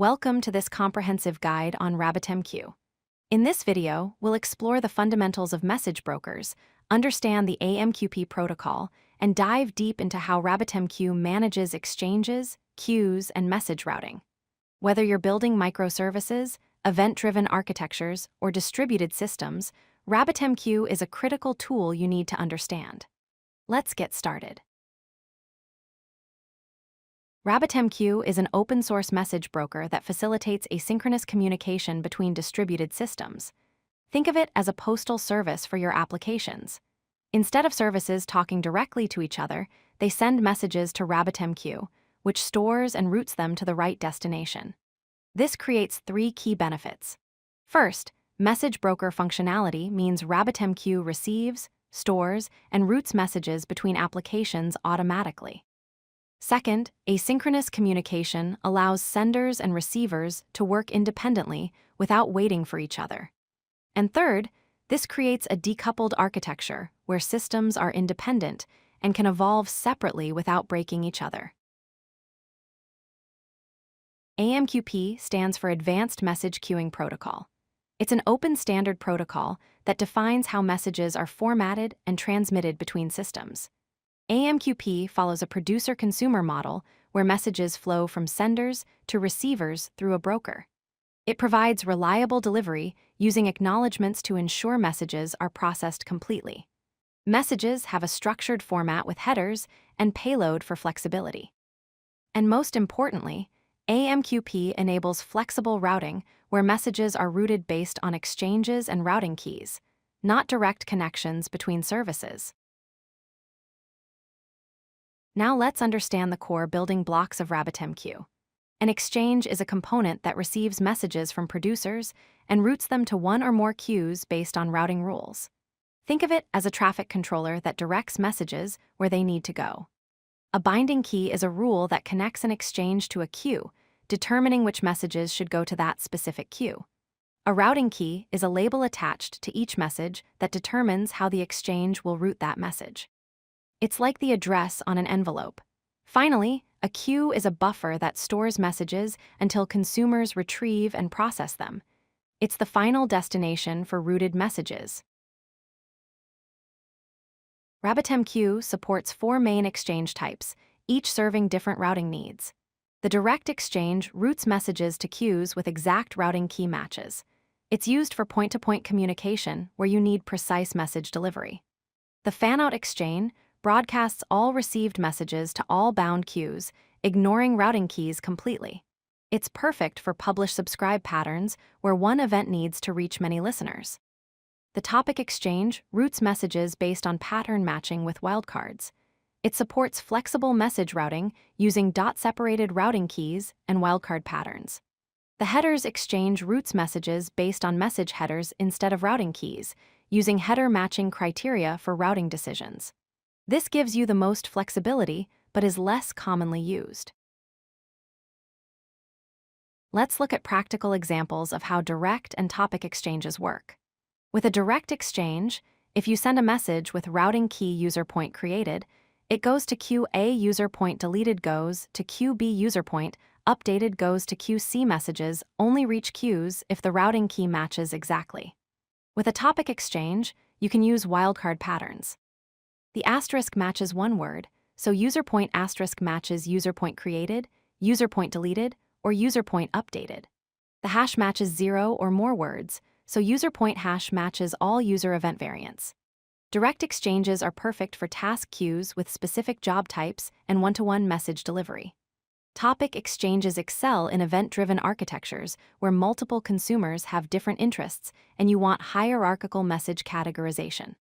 Welcome to this comprehensive guide on RabbitMQ. In this video, we'll explore the fundamentals of message brokers, understand the AMQP protocol, and dive deep into how RabbitMQ manages exchanges, queues, and message routing. Whether you're building microservices, event-driven architectures, or distributed systems, RabbitMQ is a critical tool you need to understand. Let's get started. RabbitMQ is an open-source message broker that facilitates asynchronous communication between distributed systems. Think of it as a postal service for your applications. Instead of services talking directly to each other, they send messages to RabbitMQ, which stores and routes them to the right destination. This creates three key benefits. First, message broker functionality means RabbitMQ receives, stores, and routes messages between applications automatically. Second, asynchronous communication allows senders and receivers to work independently without waiting for each other. And third, this creates a decoupled architecture where systems are independent and can evolve separately without breaking each other. AMQP stands for Advanced Message Queuing Protocol. It's an open standard protocol that defines how messages are formatted and transmitted between systems. AMQP follows a producer-consumer model where messages flow from senders to receivers through a broker. It provides reliable delivery using acknowledgements to ensure messages are processed completely. Messages have a structured format with headers and payload for flexibility. And most importantly, AMQP enables flexible routing where messages are routed based on exchanges and routing keys, not direct connections between services. Now let's understand the core building blocks of RabbitMQ. An exchange is a component that receives messages from producers and routes them to one or more queues based on routing rules. Think of it as a traffic controller that directs messages where they need to go. A binding key is a rule that connects an exchange to a queue, determining which messages should go to that specific queue. A routing key is a label attached to each message that determines how the exchange will route that message. It's like the address on an envelope. Finally, a queue is a buffer that stores messages until consumers retrieve and process them. It's the final destination for routed messages. RabbitMQ supports 4 main exchange types, each serving different routing needs. The direct exchange routes messages to queues with exact routing key matches. It's used for point-to-point communication where you need precise message delivery. The Fanout exchange broadcasts all received messages to all bound queues, ignoring routing keys completely. It's perfect for publish-subscribe patterns where one event needs to reach many listeners. The topic exchange routes messages based on pattern matching with wildcards. It supports flexible message routing using dot-separated routing keys and wildcard patterns. The headers exchange routes messages based on message headers instead of routing keys, using header matching criteria for routing decisions. This gives you the most flexibility, but is less commonly used. Let's look at practical examples of how direct and topic exchanges work. With a direct exchange, if you send a message with routing key user point created, it goes to queue A user point deleted goes to queue B user point updated goes to queue C. Messages only reach queues if the routing key matches exactly. With a topic exchange, you can use wildcard patterns. The asterisk matches one word, so user point asterisk matches user point created, user point deleted, or user point updated. The hash matches 0 or more words, so user point hash matches all user event variants. Direct exchanges are perfect for task queues with specific job types and one-to-one message delivery. Topic exchanges excel in event-driven architectures where multiple consumers have different interests and you want hierarchical message categorization.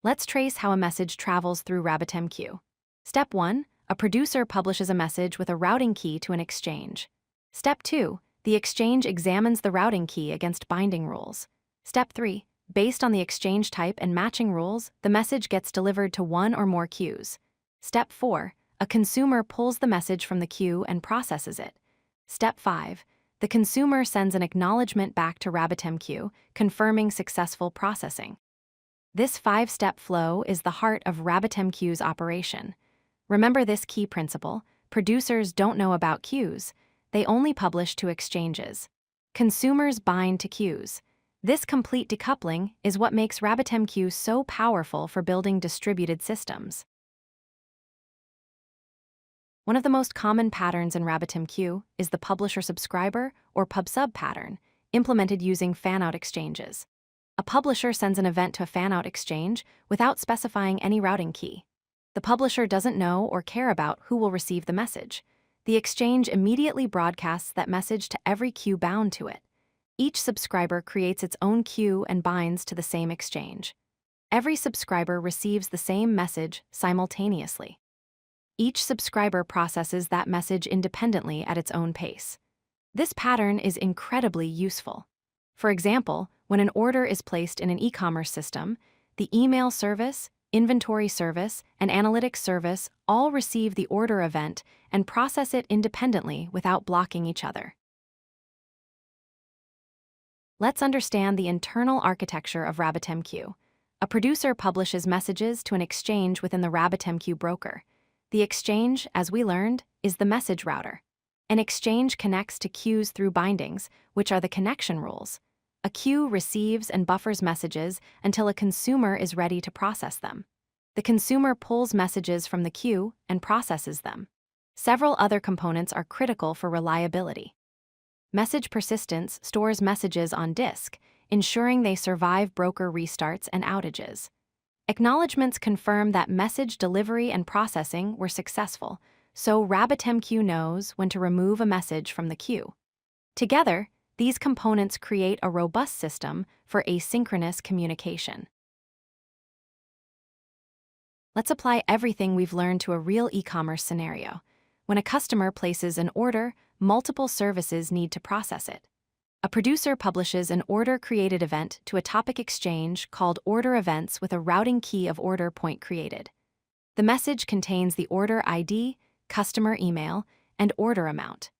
Let's trace how a message travels through RabbitMQ. Step 1. A producer publishes a message with a routing key to an exchange. Step 2. The exchange examines the routing key against binding rules. Step 3. Based on the exchange type and matching rules, the message gets delivered to one or more queues. Step 4. A consumer pulls the message from the queue and processes it. Step 5. The consumer sends an acknowledgement back to RabbitMQ, confirming successful processing. This 5-step flow is the heart of RabbitMQ's operation. Remember this key principle: producers don't know about queues. They only publish to exchanges. Consumers bind to queues. This complete decoupling is what makes RabbitMQ so powerful for building distributed systems. One of the most common patterns in RabbitMQ is the publisher-subscriber or pub-sub pattern, implemented using Fanout exchanges. A publisher sends an event to a Fanout exchange without specifying any routing key. The publisher doesn't know or care about who will receive the message. The exchange immediately broadcasts that message to every queue bound to it. Each subscriber creates its own queue and binds to the same exchange. Every subscriber receives the same message simultaneously. Each subscriber processes that message independently at its own pace. This pattern is incredibly useful. For example, when an order is placed in an e-commerce system, the email service, inventory service, and analytics service all receive the order event and process it independently without blocking each other. Let's understand the internal architecture of RabbitMQ. A producer publishes messages to an exchange within the RabbitMQ broker. The exchange, as we learned, is the message router. An exchange connects to queues through bindings, which are the connection rules. A queue receives and buffers messages until a consumer is ready to process them. The consumer pulls messages from the queue and processes them. Several other components are critical for reliability. Message persistence stores messages on disk, ensuring they survive broker restarts and outages. Acknowledgements confirm that message delivery and processing were successful, so RabbitMQ knows when to remove a message from the queue. Together, these components create a robust system for asynchronous communication. Let's apply everything we've learned to a real e-commerce scenario. When a customer places an order, multiple services need to process it. A producer publishes an order-created event to a topic exchange called order events with a routing key of order point created. The message contains the order ID, customer email, and order amount.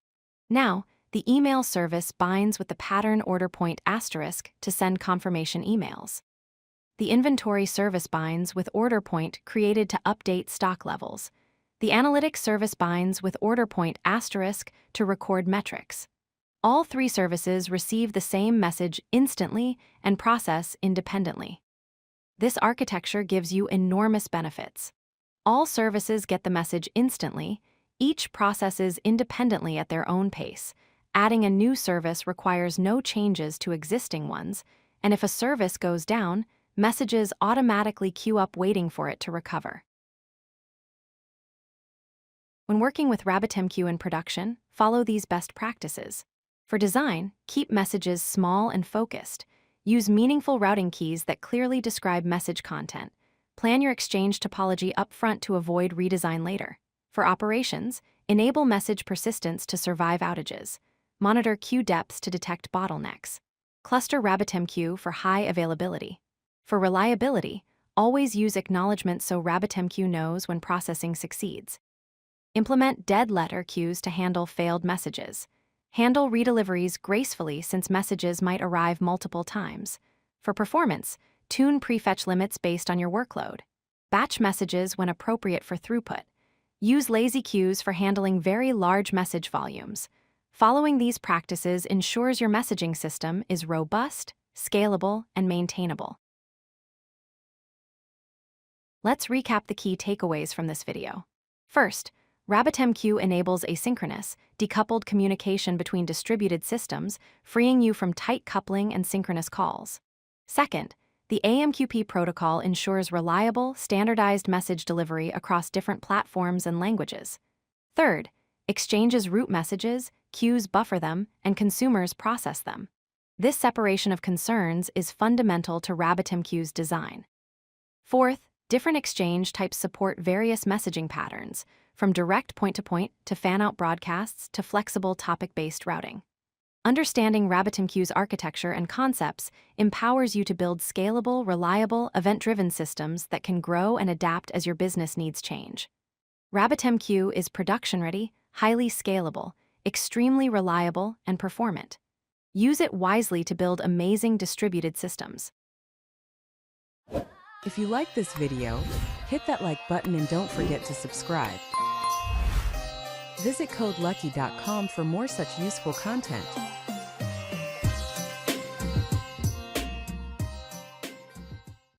Now, the email service binds with the pattern order point asterisk to send confirmation emails. The inventory service binds with order point created to update stock levels. The analytics service binds with order point asterisk to record metrics. All three services receive the same message instantly and process independently. This architecture gives you enormous benefits. All services get the message instantly, each processes independently at their own pace. Adding a new service requires no changes to existing ones, and if a service goes down, messages automatically queue up waiting for it to recover. When working with RabbitMQ in production, follow these best practices. For design, keep messages small and focused. Use meaningful routing keys that clearly describe message content. Plan your exchange topology upfront to avoid redesign later. For operations, enable message persistence to survive outages. Monitor queue depths to detect bottlenecks. Cluster RabbitMQ for high availability. For reliability, always use acknowledgments so RabbitMQ knows when processing succeeds. Implement dead letter queues to handle failed messages. Handle redeliveries gracefully since messages might arrive multiple times. For performance, tune prefetch limits based on your workload. Batch messages when appropriate for throughput. Use lazy queues for handling very large message volumes. Following these practices ensures your messaging system is robust, scalable, and maintainable. Let's recap the key takeaways from this video. First, RabbitMQ enables asynchronous, decoupled communication between distributed systems, freeing you from tight coupling and synchronous calls. Second, the AMQP protocol ensures reliable, standardized message delivery across different platforms and languages. Third, exchanges route messages, queues buffer them, and consumers process them. This separation of concerns is fundamental to RabbitMQ's design. Fourth, different exchange types support various messaging patterns, from direct point-to-point to fan-out broadcasts to flexible topic-based routing. Understanding RabbitMQ's architecture and concepts empowers you to build scalable, reliable, event-driven systems that can grow and adapt as your business needs change. RabbitMQ is production-ready, highly scalable, extremely reliable, and performant. Use it wisely to build amazing distributed systems. If you like this video, hit that like button and don't forget to subscribe. Visit codelucky.com for more such useful content.